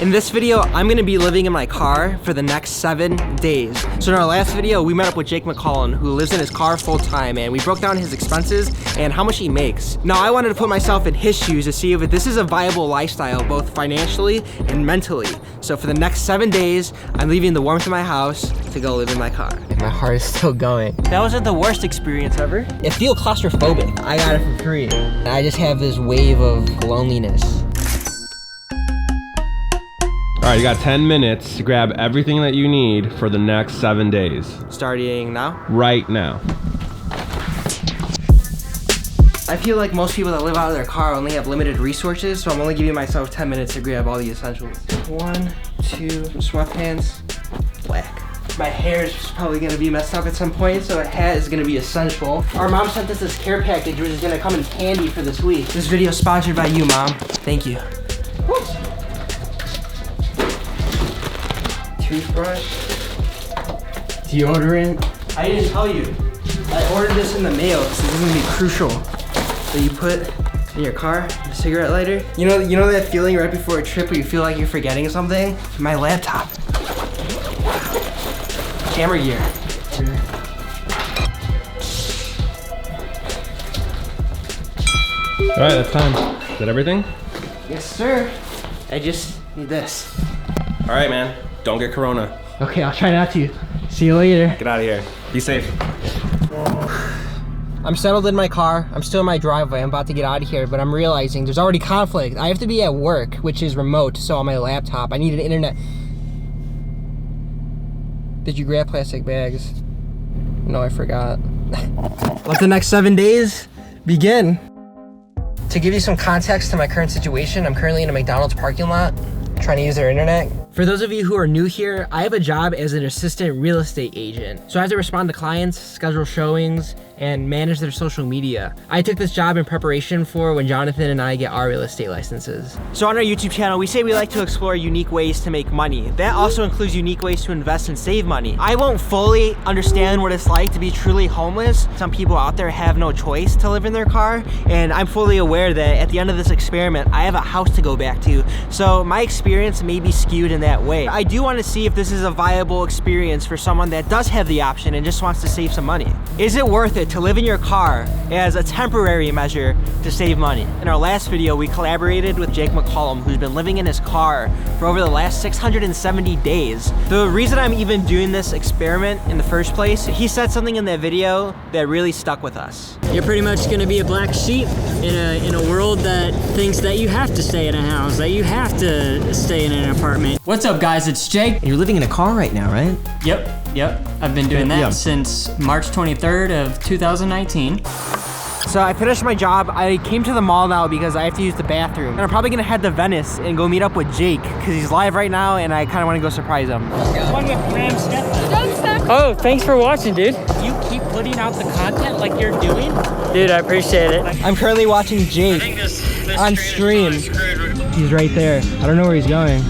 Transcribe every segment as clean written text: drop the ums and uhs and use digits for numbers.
In this video, I'm gonna be living in my car for the next 7 days. So in our last video, we met up with Jake McCollum, who lives in his car full time, and we broke down his expenses and how much he makes. Now, I wanted to put myself in his shoes to see if this is a viable lifestyle, both financially and mentally. So for the next 7 days, I'm leaving the warmth of my house to go live in my car. My heart is still going. That wasn't the worst experience ever. It feels claustrophobic. I got it for free. I just have this wave of loneliness. All right, you got 10 minutes to grab everything that you need for the next 7 days. Starting now? Right now. I feel like most people that live out of their car only have limited resources, so I'm only giving myself 10 minutes to grab all the essentials. 1, 2, sweatpants, black. My hair is probably gonna be messed up at some point, so a hat is gonna be essential. Our mom sent us this care package, which is gonna come in handy for this week. This video is sponsored by you, Mom. Thank you. Woo. Toothbrush, deodorant. I didn't tell you. I ordered this in the mail because this is gonna be crucial. That you put in your car, a cigarette lighter. You know that feeling right before a trip where you feel like you're forgetting something? My laptop. Camera gear. All right, that's time. Is that everything? Yes, sir. I just need this. All right, man. Don't get corona. Okay, I'll try not to. See you later. Get out of here. Be safe. I'm settled in my car. I'm still in my driveway. I'm about to get out of here, but I'm realizing there's already conflict. I have to be at work, which is remote, so on my laptop, I need an internet. Did you grab plastic bags? No, I forgot. Let the next 7 days begin. To give you some context to my current situation, I'm currently in a McDonald's parking lot, trying to use their internet. For those of you who are new here, I have a job as an assistant real estate agent. So I have to respond to clients, schedule showings, and manage their social media. I took this job in preparation for when Jonathan and I get our real estate licenses. So on our YouTube channel, we say we like to explore unique ways to make money. That also includes unique ways to invest and save money. I won't fully understand what it's like to be truly homeless. Some people out there have no choice to live in their car, and I'm fully aware that at the end of this experiment, I have a house to go back to. So my experience may be skewed in that way. I do want to see if this is a viable experience for someone that does have the option and just wants to save some money. Is it worth it to live in your car as a temporary measure to save money? In our last video, we collaborated with Jake McCollum, who's been living in his car for over the last 670 days. The reason I'm even doing this experiment in the first place, he said something in that video that really stuck with us. You're pretty much gonna be a black sheep in a world that thinks that you have to stay in a house, that you have to stay in an apartment. What's up, guys? It's Jake. And you're living in a car right now, right? Yep. I've been doing that since March 23rd of 2019. So I finished my job. I came to the mall now because I have to use the bathroom. And I'm probably gonna head to Venice and go meet up with Jake because he's live right now and I kind of want to go surprise him. One with Graham Stefan. Oh, thanks for watching, dude. You keep putting out the content like you're doing? Dude, I appreciate it. I'm currently watching Jake on stream. He's right there. I don't know where he's going.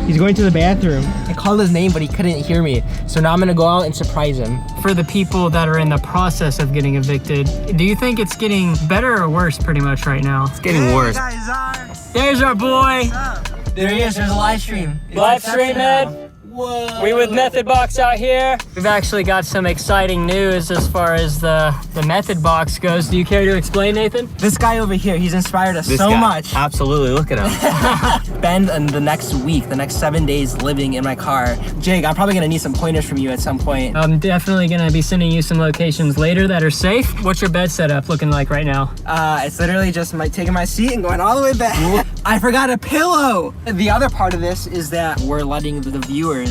He's going to the bathroom. I called his name, but he couldn't hear me. So now I'm gonna go out and surprise him. For the people that are in the process of getting evicted, do you think it's getting better or worse pretty much right now? It's getting worse. There's our boy. There he is, there's a live stream. Live stream, Ed. Whoa. We with Methodbox out here. We've actually got some exciting news as far as the Methodbox goes. Do you care to explain, Nathan? This guy over here, he's inspired us so much. Absolutely, look at him. Spend the next week, the next 7 days living in my car. Jake, I'm probably gonna need some pointers from you at some point. I'm definitely gonna be sending you some locations later that are safe. What's your bed setup looking like right now? It's literally just taking my seat and going all the way back. I forgot a pillow. The other part of this is that we're letting the viewers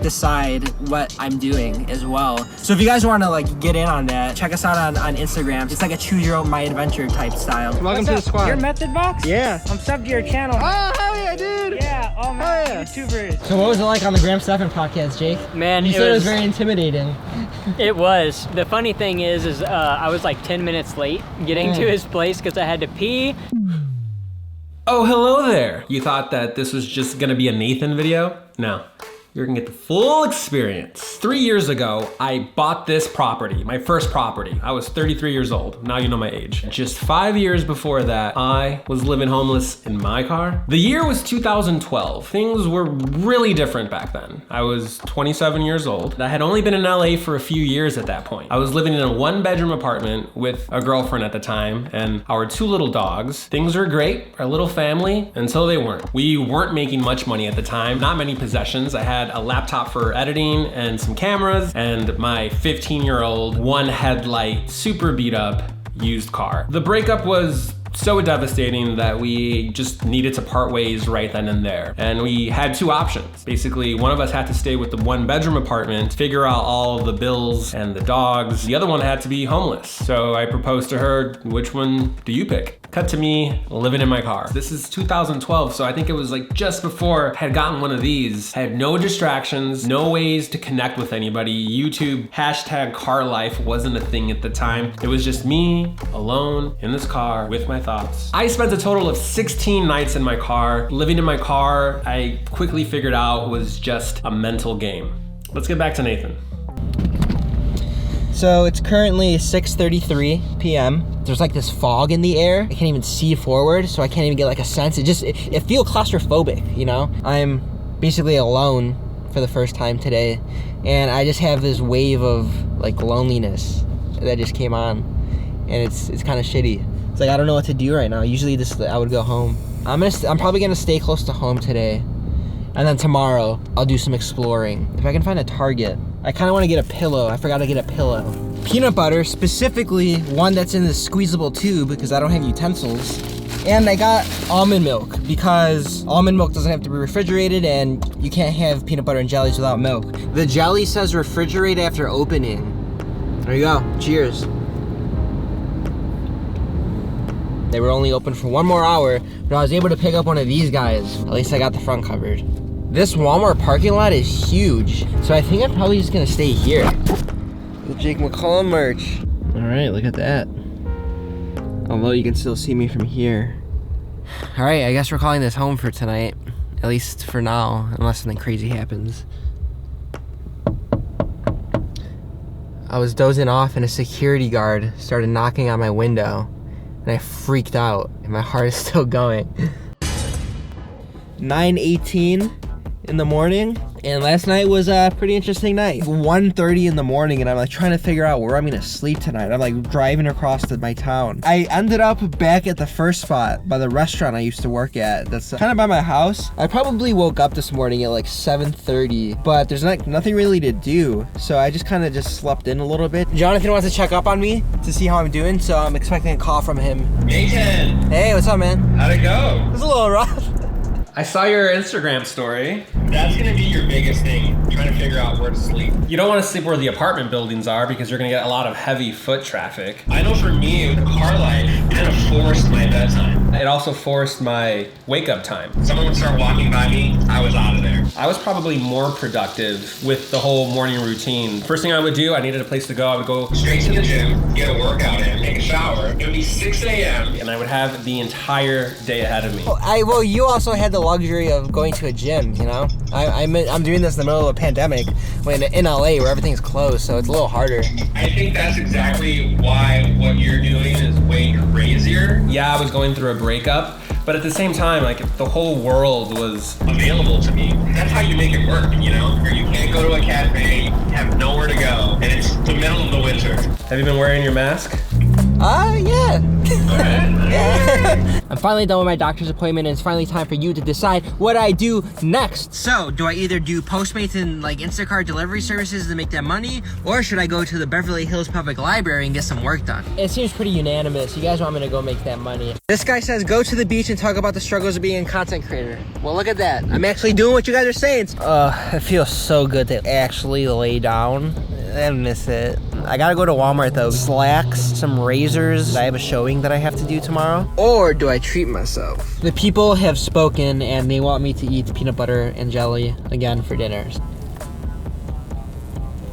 decide what I'm doing as well. So if you guys want to get in on that, check us out on Instagram. It's like a choose your own my adventure type style. Welcome to the squad. You're Methodbox? Yeah. I'm subbed to your channel. Oh, hell yeah, dude. Yeah, all my YouTubers. So what was it like on the Graham Stefan podcast, Jake? Man, you said it was very intimidating. It was. The funny thing is I was like 10 minutes late getting to his place because I had to pee. Oh, hello there. You thought that this was just gonna be a Nathan video? No. You're gonna get the full experience. 3 years ago, I bought this property, my first property. I was 33 years old. Now you know my age. Just 5 years before that, I was living homeless in my car. The year was 2012. Things were really different back then. I was 27 years old. I had only been in LA for a few years at that point. I was living in a 1-bedroom apartment with a girlfriend at the time and our 2 little dogs. Things were great, our little family, until they weren't. We weren't making much money at the time, not many possessions. I had a laptop for editing and some cameras and my 15-year-old 1 headlight, super beat up used car. The breakup was so devastating that we just needed to part ways right then and there. And we had 2 options. Basically, one of us had to stay with the 1-bedroom apartment, figure out all the bills and the dogs. The other one had to be homeless. So I proposed to her, which one do you pick? Cut to me living in my car. This is 2012, so I think it was like just before I had gotten one of these. I had no distractions, no ways to connect with anybody. YouTube #car life wasn't a thing at the time. It was just me alone in this car with my thoughts. I spent a total of 16 nights in my car. Living in my car, I quickly figured out was just a mental game. Let's get back to Nathan. So it's currently 6:33 p.m. There's like this fog in the air. I can't even see forward, so I can't even get like a sense. It feels claustrophobic, you know? I'm basically alone for the first time today, and I just have this wave of like loneliness that just came on, and it's kind of shitty. It's like I don't know what to do right now. Usually I would go home. I'm probably gonna stay close to home today, and then tomorrow I'll do some exploring. If I can find a Target. I kind of want to get a pillow. I forgot to get a pillow. Peanut butter, specifically one that's in the squeezable tube because I don't have utensils. And I got almond milk because almond milk doesn't have to be refrigerated and you can't have peanut butter and jellies without milk. The jelly says refrigerate after opening. There you go. Cheers. They were only open for 1 more hour, but I was able to pick up one of these guys. At least I got the front covered. This Walmart parking lot is huge, so I think I'm probably just gonna stay here. The Jake McCollum merch. All right, look at that. Although you can still see me from here. All right, I guess we're calling this home for tonight. At least for now, unless something crazy happens. I was dozing off and a security guard started knocking on my window and I freaked out and my heart is still going. 9:18 in the morning, and last night was a pretty interesting night. 1:30 in the morning, and I'm like trying to figure out where I'm gonna sleep tonight. I'm like driving across my town. I ended up back at the first spot by the restaurant I used to work at. That's kind of by my house. I probably woke up this morning at like 7:30, but there's nothing really to do, so I just kind of slept in a little bit. Jonathan wants to check up on me to see how I'm doing, so I'm expecting a call from him. Nathan! Hey, what's up, man? How'd it go? It was a little rough. I saw your Instagram story. That's gonna be your biggest thing, trying to figure out where to sleep. You don't want to sleep where the apartment buildings are because you're gonna get a lot of heavy foot traffic. I know for me, the car life kind of forced my bedtime. It also forced my wake up time. Someone would start walking by me, I was out of there. I was probably more productive with the whole morning routine. First thing I would do, I needed a place to go. I would go Straight to the gym, get a workout in, take a shower. It would be 6 a.m. and I would have the entire day ahead of me. Well, you also had the luxury of going to a gym, you know? I'm doing this in the middle of a pandemic when in LA where everything's closed, so it's a little harder. I think that's exactly why what you're doing is way crazier. Yeah, I was going through a breakup, but at the same time, like the whole world was Available to me. That's how you make it work, you know? Or you can't go to a cafe, you have nowhere to go, and it's the middle of the winter. Have you been wearing your mask? Yeah. Okay. I'm finally done with my doctor's appointment, and it's finally time for you to decide what I do next. So, do I either do Postmates and like Instacart delivery services to make that money, or should I go to the Beverly Hills Public Library and get some work done? It seems pretty unanimous. You guys want me to go make that money. This guy says go to the beach and talk about the struggles of being a content creator. Well, look at that. I'm actually doing what you guys are saying. It feels so good to actually lay down. I miss it. I gotta go to Walmart though. Slacks, some razors. I have a showing that I have to do tomorrow. Or do I treat myself? The people have spoken and they want me to eat peanut butter and jelly again for dinners.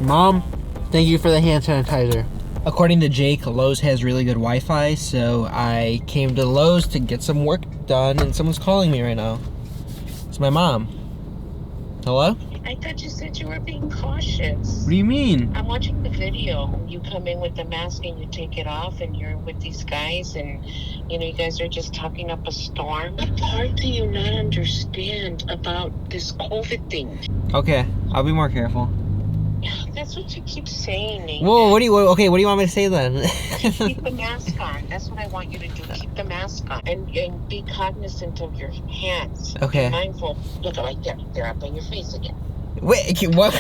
Mom, thank you for the hand sanitizer. According to Jake, Lowe's has really good Wi-Fi, so I came to Lowe's to get some work done, and someone's calling me right now. It's my mom. Hello? I thought you said you were being cautious. What do you mean? I'm watching the video. You come in with the mask and you take it off and you're with these guys and, you know, you guys are just talking up a storm. What part do you not understand about this COVID thing? Okay, I'll be more careful. That's what you keep saying, Nate. Whoa, what do you want me to say then? Keep the mask on. That's what I want you to do. Keep the mask on. And be cognizant of your hands. Okay. Be mindful. Look, right there. They're up on your face again. Wait, what?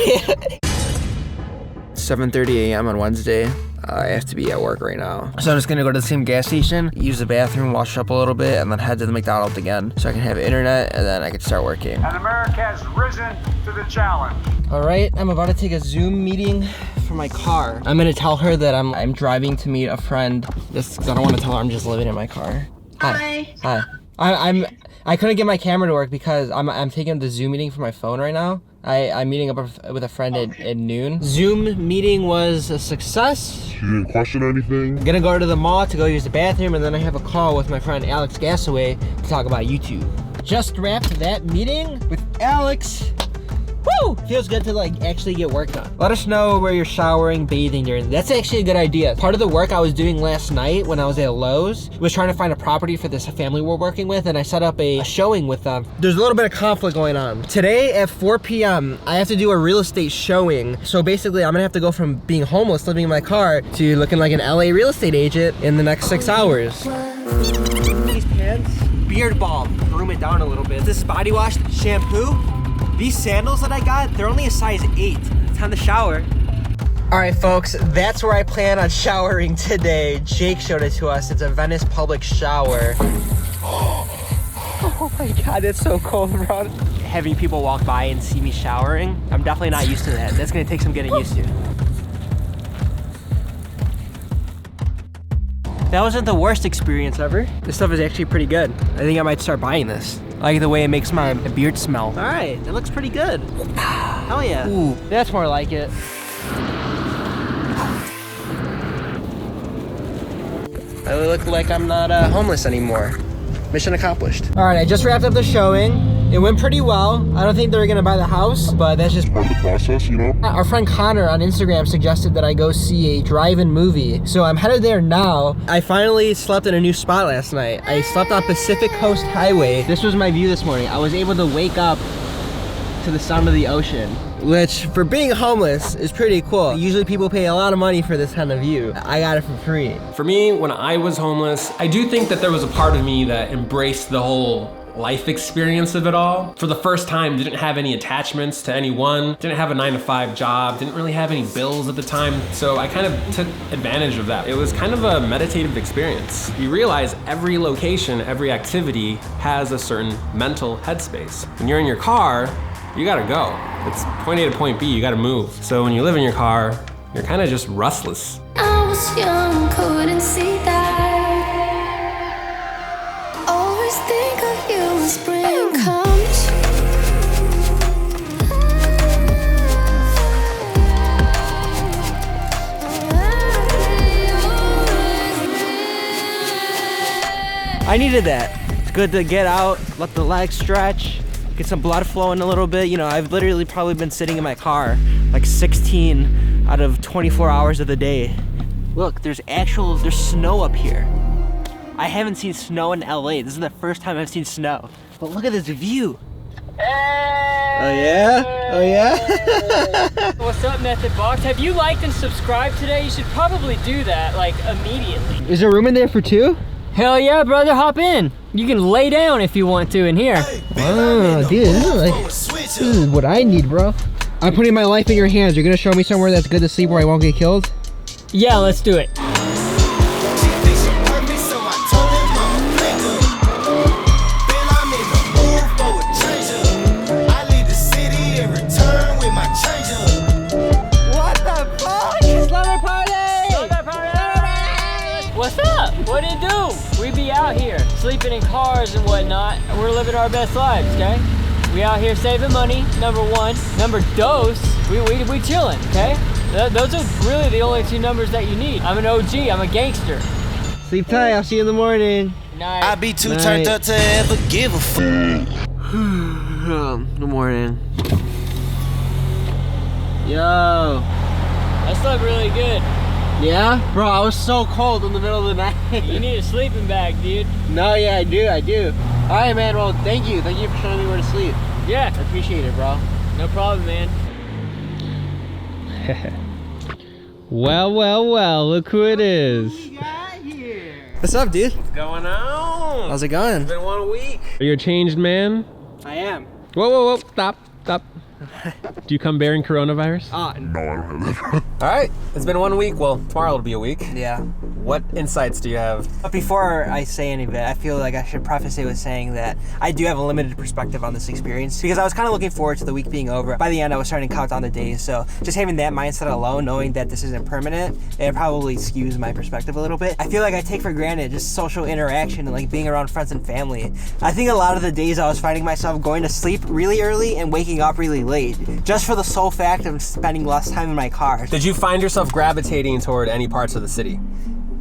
7:30 a.m. on Wednesday. I have to be at work right now. So I'm just gonna go to the same gas station, use the bathroom, wash up a little bit, and then head to the McDonald's again so I can have internet and then I can start working. And America has risen to the challenge. All right, I'm about to take a Zoom meeting for my car. I'm gonna tell her that I'm driving to meet a friend. This, I don't want to tell her I'm just living in my car. Hi. I couldn't get my camera to work because I'm taking the Zoom meeting from my phone right now. I'm meeting up with a friend at noon. Zoom meeting was a success. She didn't question anything. I'm gonna go to the mall to go use the bathroom, and then I have a call with my friend Alex Gasaway to talk about YouTube. Just wrapped that meeting with Alex. Woo! Feels good to like actually get work done. Let us know where you're showering, bathing during. That's actually a good idea. Part of the work I was doing last night when I was at Lowe's was trying to find a property for this family we're working with, and I set up a showing with them. There's a little bit of conflict going on. Today at 4 p.m., I have to do a real estate showing. So basically, I'm gonna have to go from being homeless, living in my car, to looking like an LA real estate agent in the next 6 hours. These pants, beard balm, groom it down a little bit. This body wash, shampoo. These sandals that I got, they're only a size 8. It's time to shower. All right, folks, that's where I plan on showering today. Jake showed it to us. It's a Venice public shower. Oh my God, it's so cold, bro. Having people walk by and see me showering, I'm definitely not used to that. That's gonna take some getting used to. That wasn't the worst experience ever. This stuff is actually pretty good. I think I might start buying this. I like the way it makes my beard smell. All right, that looks pretty good. Hell yeah. Ooh, that's more like it. I look like I'm not homeless anymore. Mission accomplished. All right, I just wrapped up the showing. It went pretty well. I don't think they're gonna buy the house, but that's just part of the process, you know? Our friend Connor on Instagram suggested that I go see a drive-in movie. So I'm headed there now. I finally slept in a new spot last night. I slept on Pacific Coast Highway. This was my view this morning. I was able to wake up to the sound of the ocean, which for being homeless is pretty cool. Usually people pay a lot of money for this kind of view. I got it for free. For me, when I was homeless, I do think that there was a part of me that embraced the whole life experience of it all. For the first time, didn't have any attachments to anyone, didn't have a 9-to-5 job, didn't really have any bills at the time. So I kind of took advantage of that. It was kind of a meditative experience. You realize every location, every activity has a certain mental headspace. When you're in your car, you gotta go. It's point A to point B, you gotta move. So when you live in your car, you're kind of just restless. I was young, couldn't see that. Always think of you when spring comes. I needed that. It's good to get out, let the legs stretch, get some blood flowing a little bit. You know, I've literally probably been sitting in my car like 16 out of 24 hours of the day. Look, there's snow up here. I haven't seen snow in LA. This is the first time I've seen snow. But look at this view. Oh yeah? Oh yeah? What's up, Methodbox? Have you liked and subscribed today? You should probably do that, like, immediately. Is there room in there for 2? Hell yeah, brother, hop in. You can lay down if you want to in here. Oh, dude, this is what I need, bro. I'm putting my life in your hands. You're gonna show me somewhere that's good to sleep where I won't get killed? Yeah, let's do it. What's up? What do you do? We be out here sleeping in cars and whatnot. We're living our best lives, okay? We out here saving money, number 1. Number 2, we chilling, okay? Those are really the only 2 numbers that you need. I'm an OG, I'm a gangster. Sleep tight, I'll see you in the morning. Night. I be too turned up to ever give a fuck. Good morning. Yo. That slept really good. Yeah? Bro, I was so cold in the middle of the night. You need a sleeping bag, dude. No, yeah, I do. Alright, man, well, thank you. Thank you for showing me where to sleep. Yeah. I appreciate it, bro. No problem, man. Well, look who it is. What's up, dude? What's going on? How's it going? It's been 1 week. Are you a changed man? I am. Whoa, stop. Do you come bearing coronavirus? No, I don't have that. All right, it's been 1 week. Well, tomorrow will be a week. Yeah. What insights do you have? But before I say any of it, I feel like I should preface it with saying that I do have a limited perspective on this experience because I was kind of looking forward to the week being over. By the end, I was starting to count down the days. So just having that mindset alone, knowing that this isn't permanent, it probably skews my perspective a little bit. I feel like I take for granted just social interaction and like being around friends and family. I think a lot of the days I was finding myself going to sleep really early and waking up really late, just for the sole fact of spending less time in my car. Did you find yourself gravitating toward any parts of the city?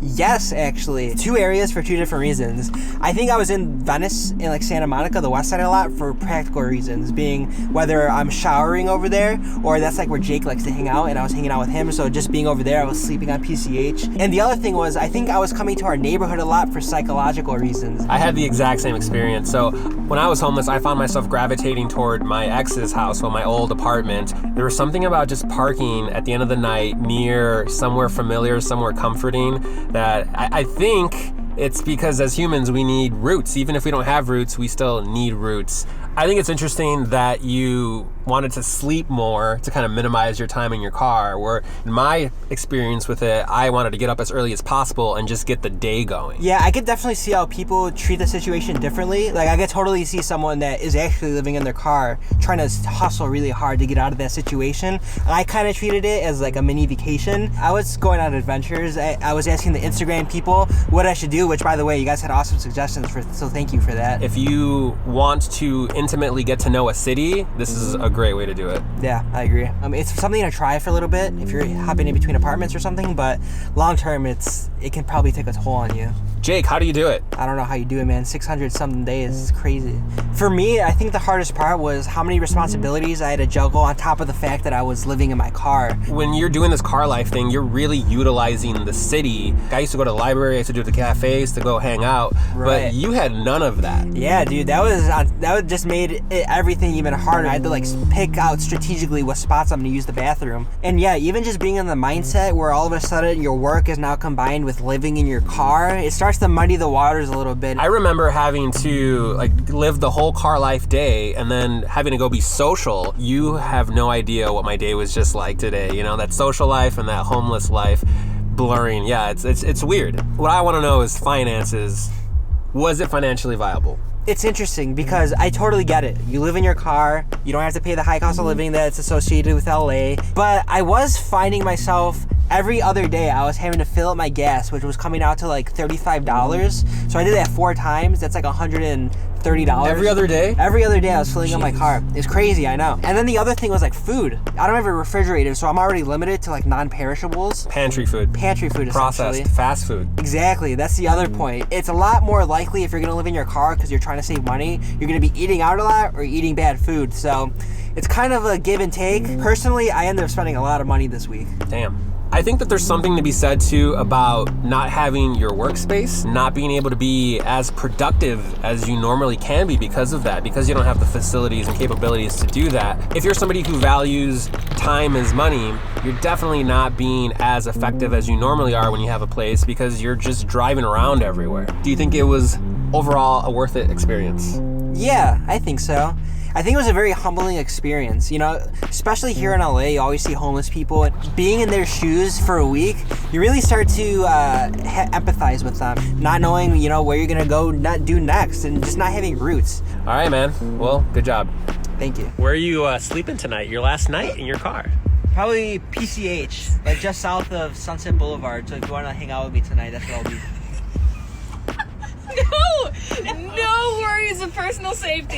Yes, actually. 2 areas for 2 different reasons. I think I was in Venice and like Santa Monica, the west side a lot for practical reasons, being whether I'm showering over there or that's like where Jake likes to hang out and I was hanging out with him, so just being over there, I was sleeping on PCH. And the other thing was I think I was coming to our neighborhood a lot for psychological reasons. I had the exact same experience. So when I was homeless, I found myself gravitating toward my ex's house, so my old apartment. There was something about just parking at the end of the night near somewhere familiar, somewhere comforting, that I think it's because as humans we need roots. Even if we don't have roots, we still need roots. I think it's interesting that you wanted to sleep more to kind of minimize your time in your car, where in my experience with it, I wanted to get up as early as possible and just get the day going. Yeah, I could definitely see how people treat the situation differently. Like I could totally see someone that is actually living in their car trying to hustle really hard to get out of that situation. I kind of treated it as like a mini vacation. I was going on adventures. I was asking the Instagram people what I should do, which by the way, you guys had awesome suggestions so thank you for that. If you want to intimately get to know a city, this is a great way to do it. Yeah, I agree. It's something to try for a little bit if you're hopping in between apartments or something, but long term, it can probably take a toll on you. Jake, how do you do it? I don't know how you do it, man. 600 something days is crazy. For me, I think the hardest part was how many responsibilities I had to juggle on top of the fact that I was living in my car. When you're doing this car life thing, you're really utilizing the city. I used to go to the library, I used to do the cafes to go hang out, right. But you had none of that. Yeah, dude, that just made everything even harder. I had to like pick out strategically what spots I'm gonna use the bathroom. And yeah, even just being in the mindset where all of a sudden your work is now combined with living in your car, it starts to muddy the waters a little bit. I remember having to like live the whole car life day and then having to go be social. You have no idea what my day was just like today. You know, that social life and that homeless life blurring. Yeah, it's weird. What I want to know is finances. Was it financially viable? It's interesting because I totally get it. You live in your car, you don't have to pay the high cost of living that's associated with LA. But I was finding myself every other day I was having to fill up my gas, which was coming out to like $35. So I did that 4 times. That's like $130. Every other day? Every other day I was filling up my car. It's crazy, I know. And then the other thing was like food. I don't have a refrigerator, so I'm already limited to like non-perishables. Pantry food, processed, fast food. Exactly, that's the other point. It's a lot more likely if you're gonna live in your car because you're trying to save money, you're gonna be eating out a lot or eating bad food. So it's kind of a give and take. Personally, I ended up spending a lot of money this week. Damn. I think that there's something to be said too about not having your workspace, not being able to be as productive as you normally can be because of that, because you don't have the facilities and capabilities to do that. If you're somebody who values time as money, you're definitely not being as effective as you normally are when you have a place because you're just driving around everywhere. Do you think it was overall a worth it experience? Yeah, I think so. I think it was a very humbling experience, you know, especially here in LA, you always see homeless people, and being in their shoes for a week, you really start to empathize with them, not knowing, you know, where you're gonna go do next, and just not having roots. All right, man. Well, good job. Thank you. Where are you sleeping tonight? Your last night in your car? Probably PCH, like just south of Sunset Boulevard, so if you wanna hang out with me tonight, that's where I'll be. No worries of personal safety.